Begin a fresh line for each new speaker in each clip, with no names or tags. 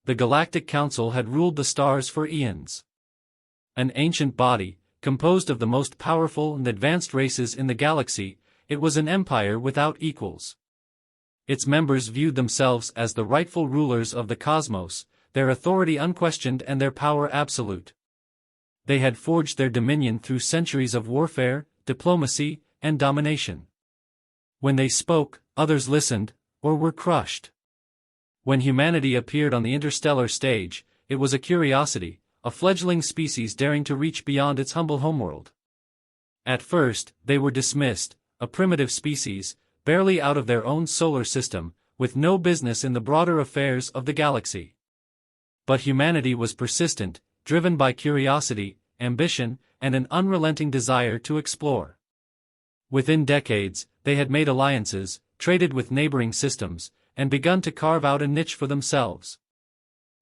The Galactic Council had ruled the stars for eons. An ancient body, composed of the most powerful and advanced races in the galaxy, it was an empire without equals. Its members viewed themselves as the rightful rulers of the cosmos, their authority unquestioned and their power absolute. They had forged their dominion through centuries of warfare, diplomacy, and domination. When they spoke, others listened, or were crushed. When humanity appeared on the interstellar stage, it was a curiosity, a fledgling species daring to reach beyond its humble homeworld. At first, they were dismissed, a primitive species, barely out of their own solar system, with no business in the broader affairs of the galaxy. But humanity was persistent, driven by curiosity, ambition, and an unrelenting desire to explore. Within decades, they had made alliances, traded with neighboring systems, and begun to carve out a niche for themselves.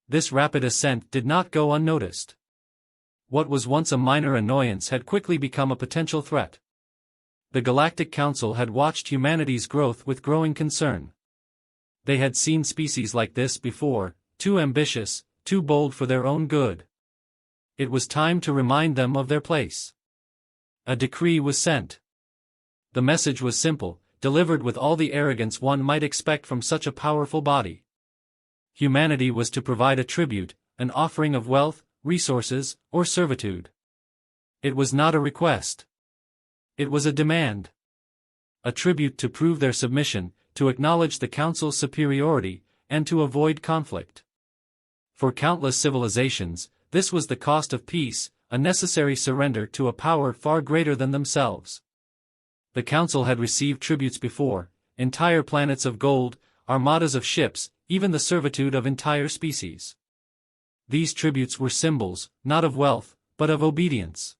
This rapid ascent did not go unnoticed. What was once a minor annoyance had quickly become a potential threat. The Galactic Council had watched humanity's growth with growing concern. They had seen species like this before, too ambitious, too bold for their own good. It was time to remind them of their place. A decree was sent. The message was simple, delivered with all the arrogance one might expect from such a powerful body. Humanity was to provide a tribute, an offering of wealth, resources, or servitude. It was not a request. It was a demand. A tribute to prove their submission, to acknowledge the Council's superiority, and to avoid conflict. For countless civilizations, this was the cost of peace, a necessary surrender to a power far greater than themselves. The Council had received tributes before, entire planets of gold, armadas of ships, even the servitude of entire species. These tributes were symbols, not of wealth, but of obedience.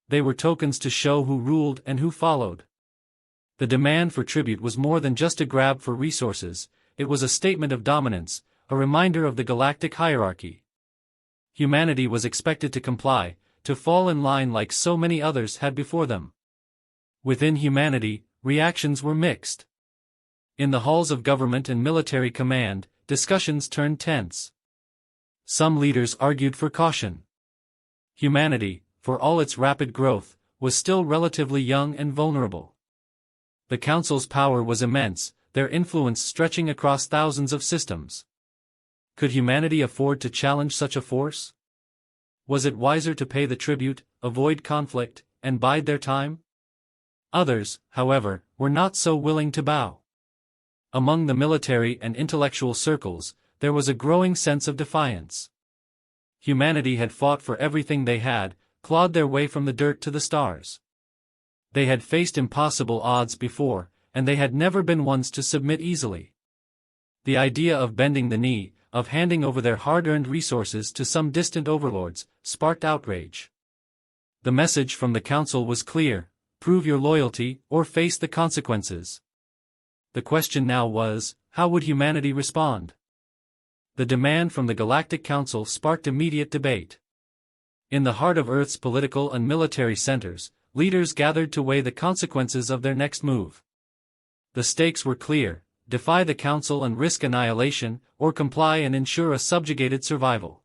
They were tokens to show who ruled and who followed. The demand for tribute was more than just a grab for resources, it was a statement of dominance, a reminder of the galactic hierarchy. Humanity was expected to comply, to fall in line like so many others had before them. Within humanity, reactions were mixed. In the halls of government and military command, discussions turned tense. Some leaders argued for caution. Humanity, for all its rapid growth, was still relatively young and vulnerable. The Council's power was immense, their influence stretching across thousands of systems. Could humanity afford to challenge such a force? Was it wiser to pay the tribute, avoid conflict, and bide their time? Others, however, were not so willing to bow. Among the military and intellectual circles, there was a growing sense of defiance. Humanity had fought for everything they had, clawed their way from the dirt to the stars. They had faced impossible odds before, and they had never been ones to submit easily. The idea of bending the knee, of handing over their hard-earned resources to some distant overlords, sparked outrage. The message from the Council was clear: prove your loyalty, or face the consequences. The question now was, how would humanity respond? The demand from the Galactic Council sparked immediate debate. In the heart of Earth's political and military centers, leaders gathered to weigh the consequences of their next move. The stakes were clear: defy the Council and risk annihilation, or comply and ensure a subjugated survival.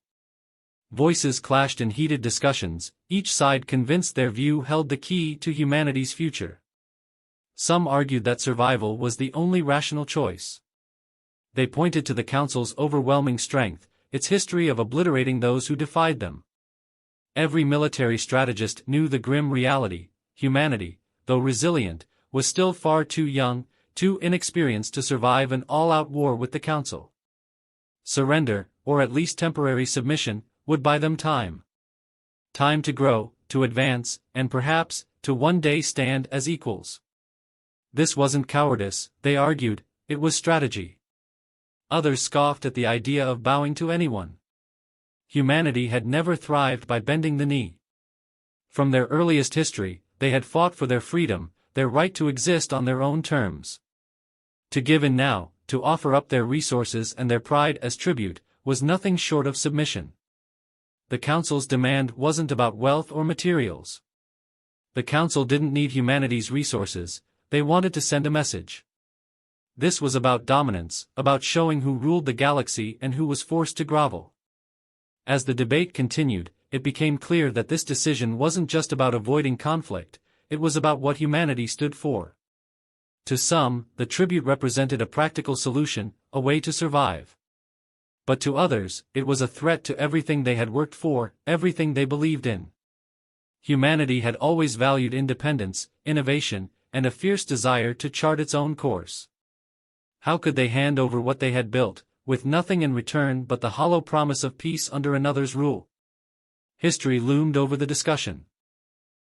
Voices clashed in heated discussions, each side convinced their view held the key to humanity's future. Some argued that survival was the only rational choice. They pointed to the Council's overwhelming strength, its history of obliterating those who defied them. Every military strategist knew the grim reality: humanity, though resilient, was still far too young, too inexperienced to survive an all-out war with the Council. Surrender, or at least temporary submission, would buy them time. Time to grow, to advance, and perhaps, to one day stand as equals. This wasn't cowardice, they argued, it was strategy. Others scoffed at the idea of bowing to anyone. Humanity had never thrived by bending the knee. From their earliest history, they had fought for their freedom, their right to exist on their own terms. To give in now, to offer up their resources and their pride as tribute, was nothing short of submission. The Council's demand wasn't about wealth or materials. The Council didn't need humanity's resources, they wanted to send a message. This was about dominance, about showing who ruled the galaxy and who was forced to grovel. As the debate continued, it became clear that this decision wasn't just about avoiding conflict, it was about what humanity stood for. To some, the tribute represented a practical solution, a way to survive. But to others, it was a threat to everything they had worked for, everything they believed in. Humanity had always valued independence, innovation, and a fierce desire to chart its own course. How could they hand over what they had built, with nothing in return but the hollow promise of peace under another's rule? History loomed over the discussion.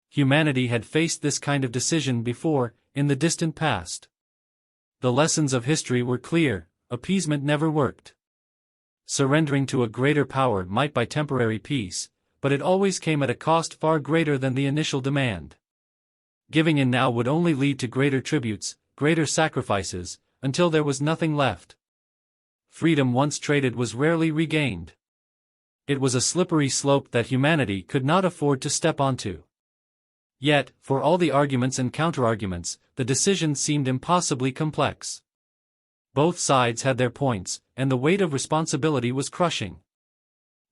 Humanity had faced this kind of decision before, in the distant past. The lessons of history were clear: appeasement never worked. Surrendering to a greater power might buy temporary peace, but it always came at a cost far greater than the initial demand. Giving in now would only lead to greater tributes, greater sacrifices, until there was nothing left. Freedom once traded was rarely regained. It was a slippery slope that humanity could not afford to step onto. Yet, for all the arguments and counterarguments, the decision seemed impossibly complex. Both sides had their points, and the weight of responsibility was crushing.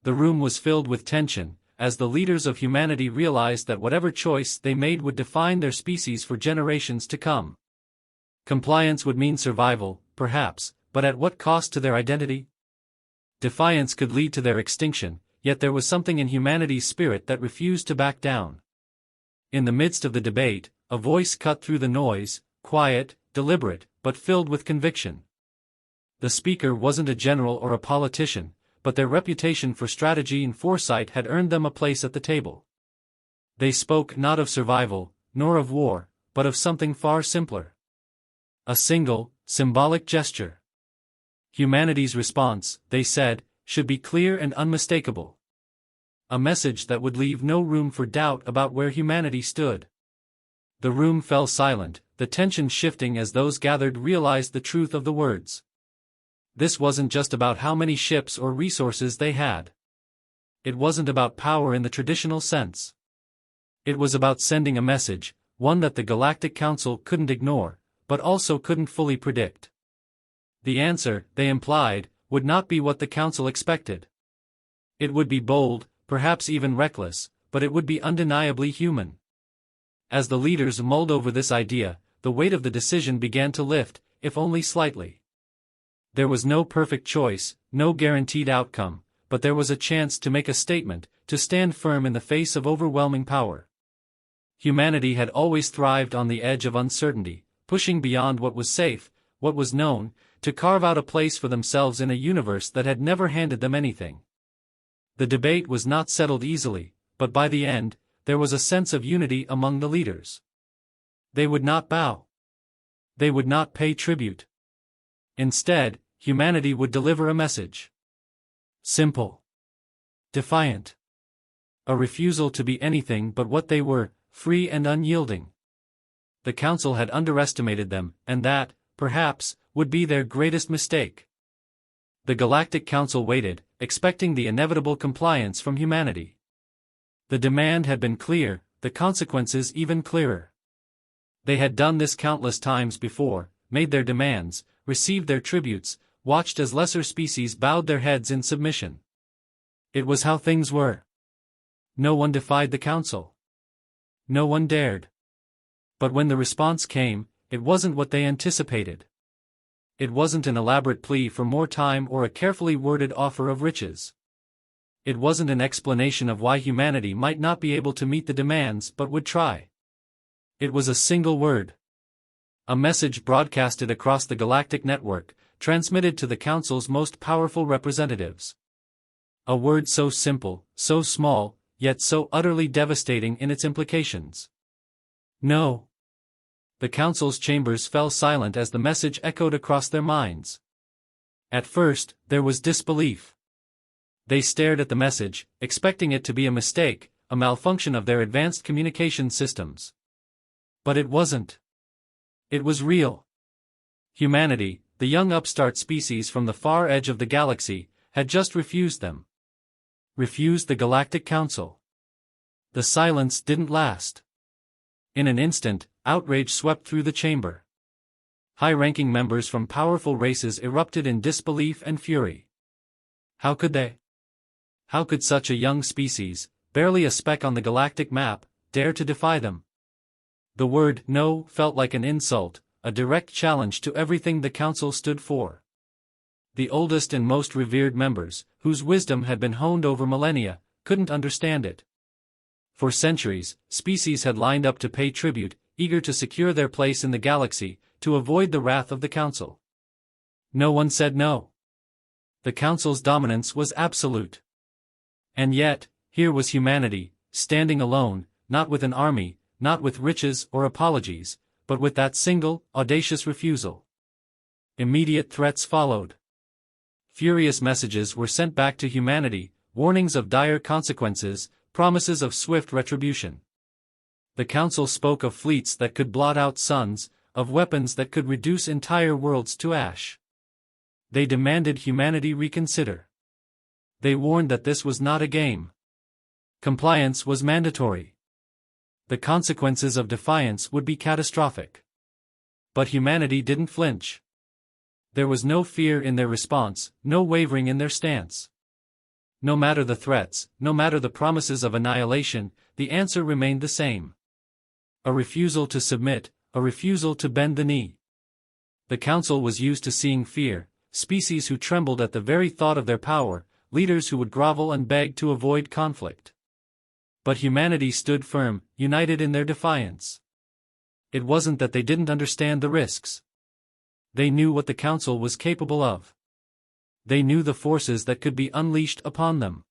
The room was filled with tension, as the leaders of humanity realized that whatever choice they made would define their species for generations to come. Compliance would mean survival, perhaps, but at what cost to their identity? Defiance could lead to their extinction, yet there was something in humanity's spirit that refused to back down. In the midst of the debate, a voice cut through the noise, quiet, deliberate, but filled with conviction. The speaker wasn't a general or a politician, but their reputation for strategy and foresight had earned them a place at the table. They spoke not of survival, nor of war, but of something far simpler. A single, symbolic gesture. Humanity's response, they said, should be clear and unmistakable. A message that would leave no room for doubt about where humanity stood. The room fell silent, the tension shifting as those gathered realized the truth of the words. This wasn't just about how many ships or resources they had. It wasn't about power in the traditional sense. It was about sending a message, one that the Galactic Council couldn't ignore, but also couldn't fully predict. The answer, they implied, would not be what the Council expected. It would be bold, perhaps even reckless, but it would be undeniably human. As the leaders mulled over this idea, the weight of the decision began to lift, if only slightly. There was no perfect choice, no guaranteed outcome, but there was a chance to make a statement, to stand firm in the face of overwhelming power. Humanity had always thrived on the edge of uncertainty, pushing beyond what was safe, what was known, to carve out a place for themselves in a universe that had never handed them anything. The debate was not settled easily, but by the end, there was a sense of unity among the leaders. They would not bow. They would not pay tribute. Instead, humanity would deliver a message. Simple. Defiant. A refusal to be anything but what they were, free and unyielding. The Council had underestimated them, and that, perhaps, would be their greatest mistake. The Galactic Council waited, expecting the inevitable compliance from humanity. The demand had been clear, the consequences even clearer. They had done this countless times before, made their demands, received their tributes, watched as lesser species bowed their heads in submission. It was how things were. No one defied the Council. No one dared. But when the response came, it wasn't what they anticipated. It wasn't an elaborate plea for more time or a carefully worded offer of riches. It wasn't an explanation of why humanity might not be able to meet the demands but would try. It was a single word. A message broadcasted across the galactic network, transmitted to the Council's most powerful representatives. A word so simple, so small, yet so utterly devastating in its implications. No. The Council's chambers fell silent as the message echoed across their minds. At first, there was disbelief. They stared at the message, expecting it to be a mistake, a malfunction of their advanced communication systems. But it wasn't. It was real. Humanity, the young upstart species from the far edge of the galaxy, had just refused them. Refused the Galactic Council. The silence didn't last. In an instant, outrage swept through the chamber. High-ranking members from powerful races erupted in disbelief and fury. How could they? How could such a young species, barely a speck on the galactic map, dare to defy them? The word "no" felt like an insult, a direct challenge to everything the Council stood for. The oldest and most revered members, whose wisdom had been honed over millennia, couldn't understand it. For centuries, species had lined up to pay tribute, eager to secure their place in the galaxy, to avoid the wrath of the Council. No one said no. The Council's dominance was absolute. And yet, here was humanity, standing alone, not with an army, not with riches or apologies, but with that single, audacious refusal. Immediate threats followed. Furious messages were sent back to humanity, warnings of dire consequences, promises of swift retribution. The Council spoke of fleets that could blot out suns, of weapons that could reduce entire worlds to ash. They demanded humanity reconsider. They warned that this was not a game. Compliance was mandatory. The consequences of defiance would be catastrophic. But humanity didn't flinch. There was no fear in their response, no wavering in their stance. No matter the threats, no matter the promises of annihilation, the answer remained the same. A refusal to submit, a refusal to bend the knee. The Council was used to seeing fear, species who trembled at the very thought of their power, leaders who would grovel and beg to avoid conflict. But humanity stood firm, united in their defiance. It wasn't that they didn't understand the risks. They knew what the Council was capable of. They knew the forces that could be unleashed upon them.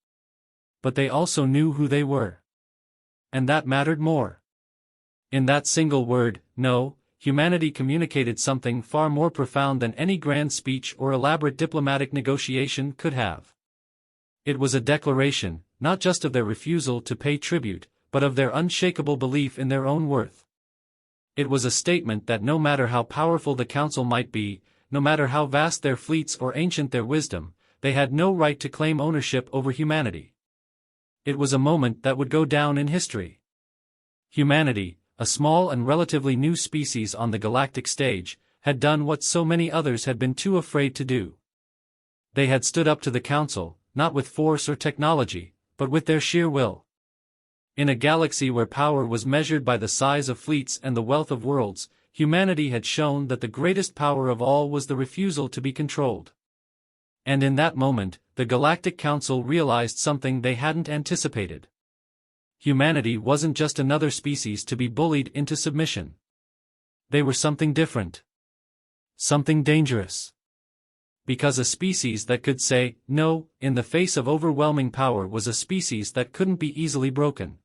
But they also knew who they were. And that mattered more. In that single word, no, humanity communicated something far more profound than any grand speech or elaborate diplomatic negotiation could have. It was a declaration, not just of their refusal to pay tribute, but of their unshakable belief in their own worth. It was a statement that no matter how powerful the Council might be, no matter how vast their fleets or ancient their wisdom, they had no right to claim ownership over humanity. It was a moment that would go down in history. Humanity, a small and relatively new species on the galactic stage, had done what so many others had been too afraid to do. They had stood up to the Council, not with force or technology, but with their sheer will. In a galaxy where power was measured by the size of fleets and the wealth of worlds, humanity had shown that the greatest power of all was the refusal to be controlled. And in that moment, the Galactic Council realized something they hadn't anticipated. Humanity wasn't just another species to be bullied into submission. They were something different. Something dangerous. Because a species that could say no in the face of overwhelming power was a species that couldn't be easily broken.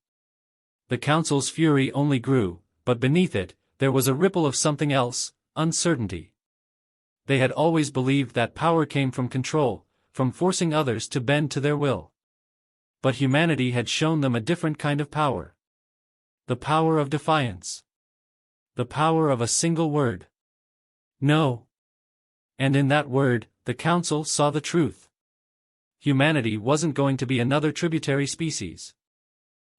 The Council's fury only grew, but beneath it, there was a ripple of something else, uncertainty. They had always believed that power came from control, from forcing others to bend to their will. But humanity had shown them a different kind of power. The power of defiance. The power of a single word. No. And in that word, the Council saw the truth. Humanity wasn't going to be another tributary species.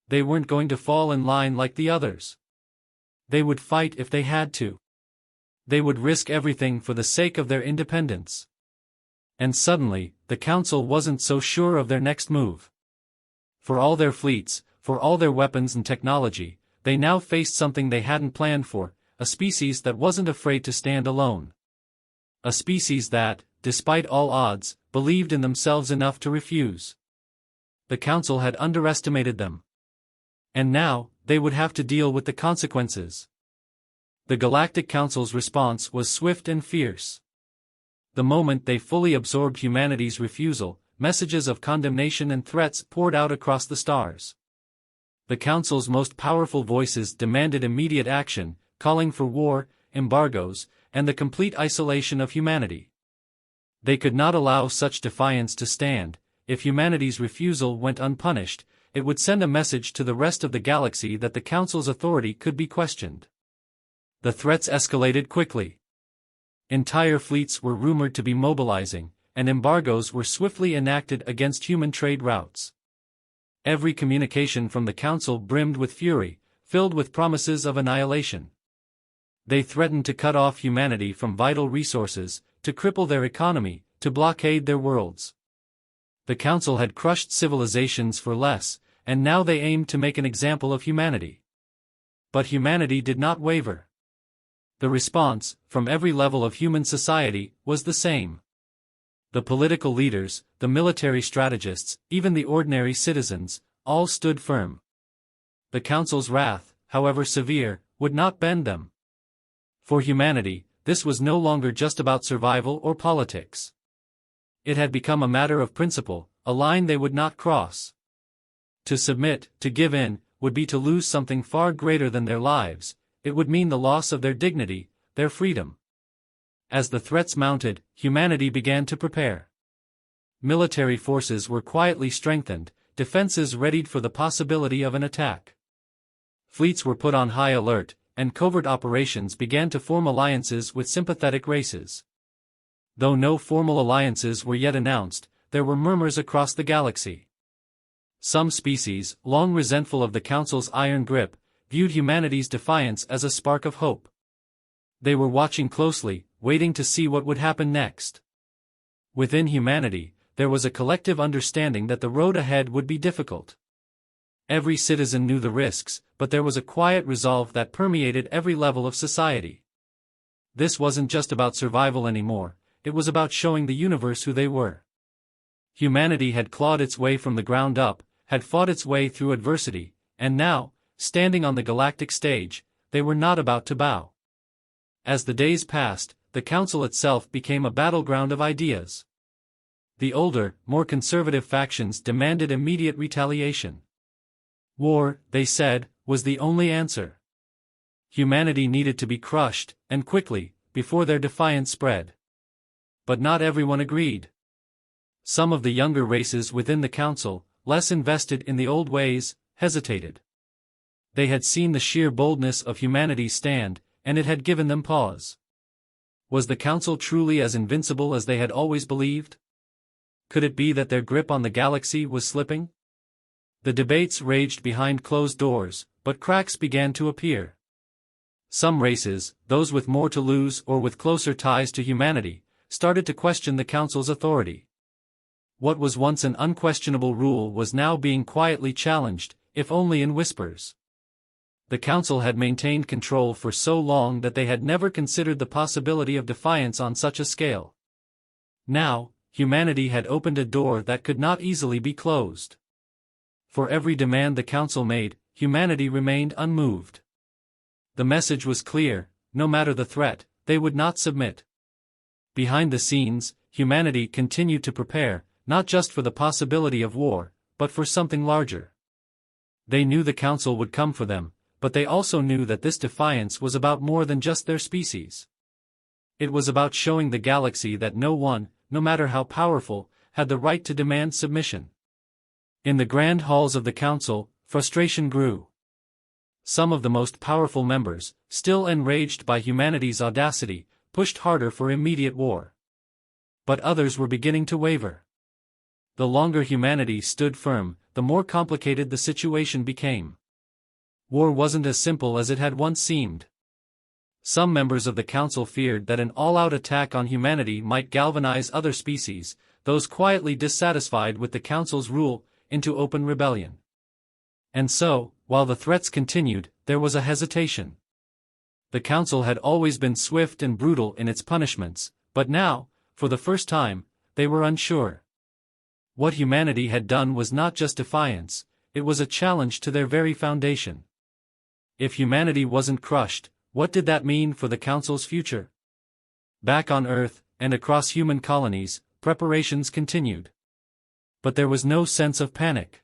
They weren't going to fall in line like the others. They would fight if they had to. They would risk everything for the sake of their independence. And suddenly, the Council wasn't so sure of their next move. For all their fleets, for all their weapons and technology, they now faced something they hadn't planned for, a species that wasn't afraid to stand alone. A species that, despite all odds, believed in themselves enough to refuse. The Council had underestimated them. And now, they would have to deal with the consequences. The Galactic Council's response was swift and fierce. The moment they fully absorbed humanity's refusal, messages of condemnation and threats poured out across the stars. The Council's most powerful voices demanded immediate action, calling for war, embargoes, and the complete isolation of humanity. They could not allow such defiance to stand. If humanity's refusal went unpunished, it would send a message to the rest of the galaxy that the Council's authority could be questioned. The threats escalated quickly. Entire fleets were rumored to be mobilizing, and embargoes were swiftly enacted against human trade routes. Every communication from the Council brimmed with fury, filled with promises of annihilation. They threatened to cut off humanity from vital resources, to cripple their economy, to blockade their worlds. The Council had crushed civilizations for less, and now they aimed to make an example of humanity. But humanity did not waver. The response, from every level of human society, was the same. The political leaders, the military strategists, even the ordinary citizens, all stood firm. The Council's wrath, however severe, would not bend them. For humanity, this was no longer just about survival or politics. It had become a matter of principle, a line they would not cross. To submit, to give in, would be to lose something far greater than their lives. It would mean the loss of their dignity, their freedom. As the threats mounted, humanity began to prepare. Military forces were quietly strengthened, defenses readied for the possibility of an attack. Fleets were put on high alert, and covert operations began to form alliances with sympathetic races. Though no formal alliances were yet announced, there were murmurs across the galaxy. Some species, long resentful of the Council's iron grip, viewed humanity's defiance as a spark of hope. They were watching closely, waiting to see what would happen next. Within humanity, there was a collective understanding that the road ahead would be difficult. Every citizen knew the risks, but there was a quiet resolve that permeated every level of society. This wasn't just about survival anymore, it was about showing the universe who they were. Humanity had clawed its way from the ground up, had fought its way through adversity, and now, standing on the galactic stage, they were not about to bow. As the days passed, the Council itself became a battleground of ideas. The older, more conservative factions demanded immediate retaliation. War, they said, was the only answer. Humanity needed to be crushed, and quickly, before their defiance spread. But not everyone agreed. Some of the younger races within the Council, less invested in the old ways, hesitated. They had seen the sheer boldness of humanity stand, and it had given them pause. Was the Council truly as invincible as they had always believed? Could it be that their grip on the galaxy was slipping? The debates raged behind closed doors, but cracks began to appear. Some races, those with more to lose or with closer ties to humanity, started to question the Council's authority. What was once an unquestionable rule was now being quietly challenged, if only in whispers. The Council had maintained control for so long that they had never considered the possibility of defiance on such a scale. Now, humanity had opened a door that could not easily be closed. For every demand the Council made, humanity remained unmoved. The message was clear: no matter the threat, they would not submit. Behind the scenes, humanity continued to prepare, not just for the possibility of war, but for something larger. They knew the Council would come for them, but they also knew that this defiance was about more than just their species. It was about showing the galaxy that no one, no matter how powerful, had the right to demand submission. In the grand halls of the Council, frustration grew. Some of the most powerful members, still enraged by humanity's audacity, pushed harder for immediate war. But others were beginning to waver. The longer humanity stood firm, the more complicated the situation became. War wasn't as simple as it had once seemed. Some members of the Council feared that an all-out attack on humanity might galvanize other species, those quietly dissatisfied with the Council's rule, into open rebellion. And so, while the threats continued, there was a hesitation. The Council had always been swift and brutal in its punishments, but now, for the first time, they were unsure. What humanity had done was not just defiance, it was a challenge to their very foundation. If humanity wasn't crushed, what did that mean for the Council's future? Back on Earth, and across human colonies, preparations continued. But there was no sense of panic.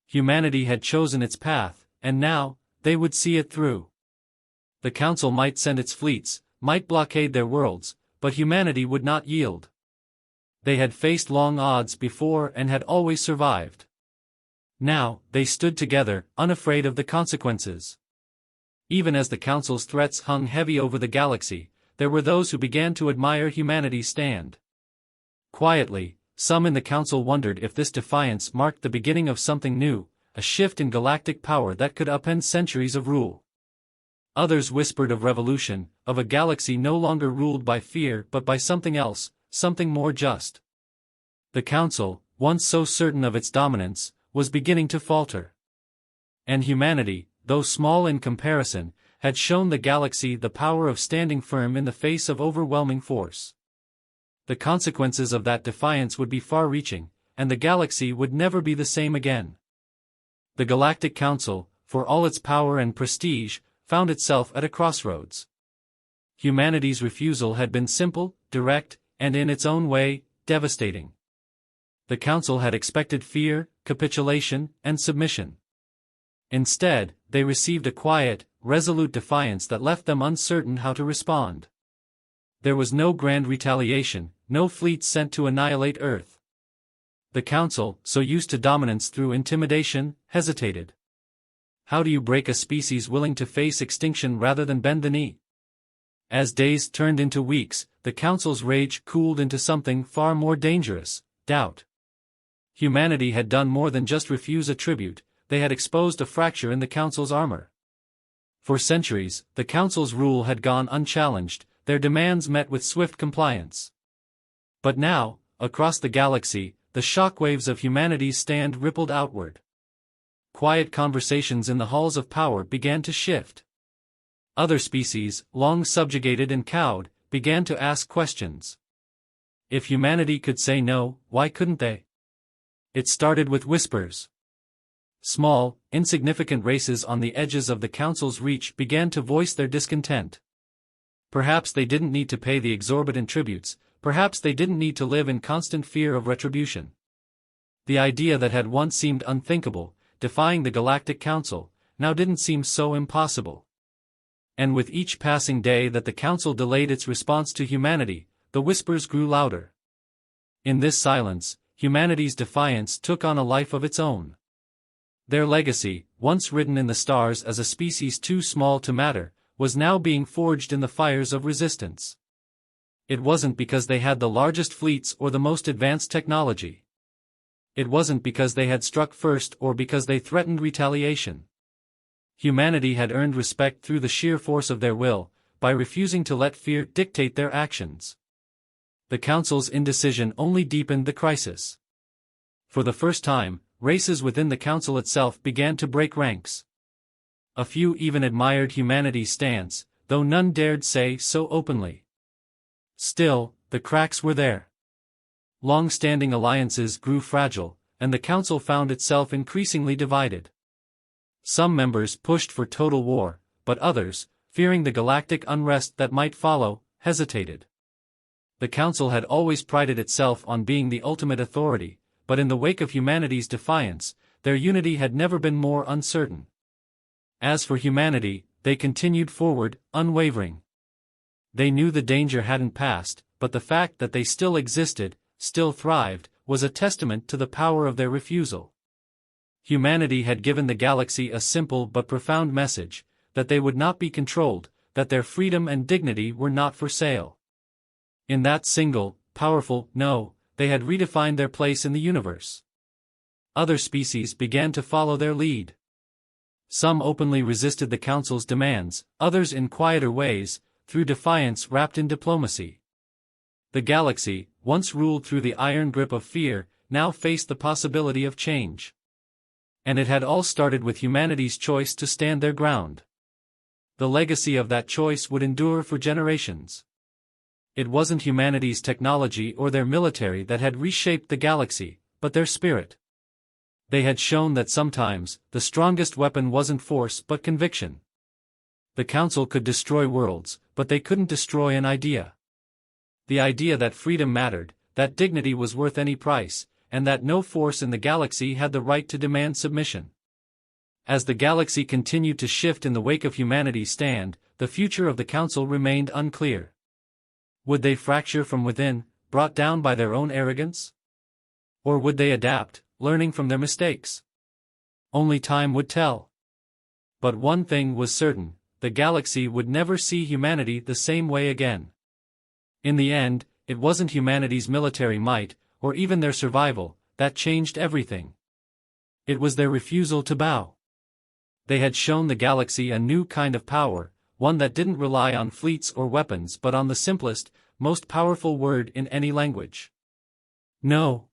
Humanity had chosen its path, and now, they would see it through. The Council might send its fleets, might blockade their worlds, but humanity would not yield. They had faced long odds before and had always survived. Now, they stood together, unafraid of the consequences. Even as the Council's threats hung heavy over the galaxy, there were those who began to admire humanity's stand. Quietly, some in the Council wondered if this defiance marked the beginning of something new, a shift in galactic power that could upend centuries of rule. Others whispered of revolution, of a galaxy no longer ruled by fear but by something else, something more just. The Council, once so certain of its dominance, was beginning to falter. And humanity, though small in comparison, had shown the galaxy the power of standing firm in the face of overwhelming force. The consequences of that defiance would be far-reaching, and the galaxy would never be the same again. The Galactic Council, for all its power and prestige, found itself at a crossroads. Humanity's refusal had been simple, direct, and in its own way, devastating. The Council had expected fear, capitulation, and submission. Instead, they received a quiet, resolute defiance that left them uncertain how to respond. There was no grand retaliation, no fleets sent to annihilate Earth. The Council, so used to dominance through intimidation, hesitated. How do you break a species willing to face extinction rather than bend the knee? As days turned into weeks, the Council's rage cooled into something far more dangerous: doubt. Humanity had done more than just refuse a tribute, they had exposed a fracture in the Council's armor. For centuries, the Council's rule had gone unchallenged, their demands met with swift compliance. But now, across the galaxy, the shockwaves of humanity's stand rippled outward. Quiet conversations in the halls of power began to shift. Other species, long subjugated and cowed, began to ask questions. If humanity could say no, why couldn't they? It started with whispers. Small, insignificant races on the edges of the Council's reach began to voice their discontent. Perhaps they didn't need to pay the exorbitant tributes, perhaps they didn't need to live in constant fear of retribution. The idea that had once seemed unthinkable, defying the Galactic Council, now didn't seem so impossible. And with each passing day that the Council delayed its response to humanity, the whispers grew louder. In this silence, humanity's defiance took on a life of its own. Their legacy, once written in the stars as a species too small to matter, was now being forged in the fires of resistance. It wasn't because they had the largest fleets or the most advanced technology. It wasn't because they had struck first or because they threatened retaliation. Humanity had earned respect through the sheer force of their will, by refusing to let fear dictate their actions. The Council's indecision only deepened the crisis. For the first time, races within the Council itself began to break ranks. A few even admired humanity's stance, though none dared say so openly. Still, the cracks were there. Long-standing alliances grew fragile, and the Council found itself increasingly divided. Some members pushed for total war, but others, fearing the galactic unrest that might follow, hesitated. The Council had always prided itself on being the ultimate authority, but in the wake of humanity's defiance, their unity had never been more uncertain. As for humanity, they continued forward, unwavering. They knew the danger hadn't passed, but the fact that they still existed, still thrived, was a testament to the power of their refusal. Humanity had given the galaxy a simple but profound message, that they would not be controlled, that their freedom and dignity were not for sale. In that single, powerful no, they had redefined their place in the universe. Other species began to follow their lead. Some openly resisted the Council's demands, others in quieter ways, through defiance wrapped in diplomacy. The galaxy, once ruled through the iron grip of fear, now faced the possibility of change. And it had all started with humanity's choice to stand their ground. The legacy of that choice would endure for generations. It wasn't humanity's technology or their military that had reshaped the galaxy, but their spirit. They had shown that sometimes, the strongest weapon wasn't force but conviction. The Council could destroy worlds, but they couldn't destroy an idea. The idea that freedom mattered, that dignity was worth any price, and that no force in the galaxy had the right to demand submission. As the galaxy continued to shift in the wake of humanity's stand, the future of the Council remained unclear. Would they fracture from within, brought down by their own arrogance? Or would they adapt, learning from their mistakes? Only time would tell. But one thing was certain, the galaxy would never see humanity the same way again. In the end, it wasn't humanity's military might, or even their survival, that changed everything. It was their refusal to bow. They had shown the galaxy a new kind of power, one that didn't rely on fleets or weapons but on the simplest, most powerful word in any language. No.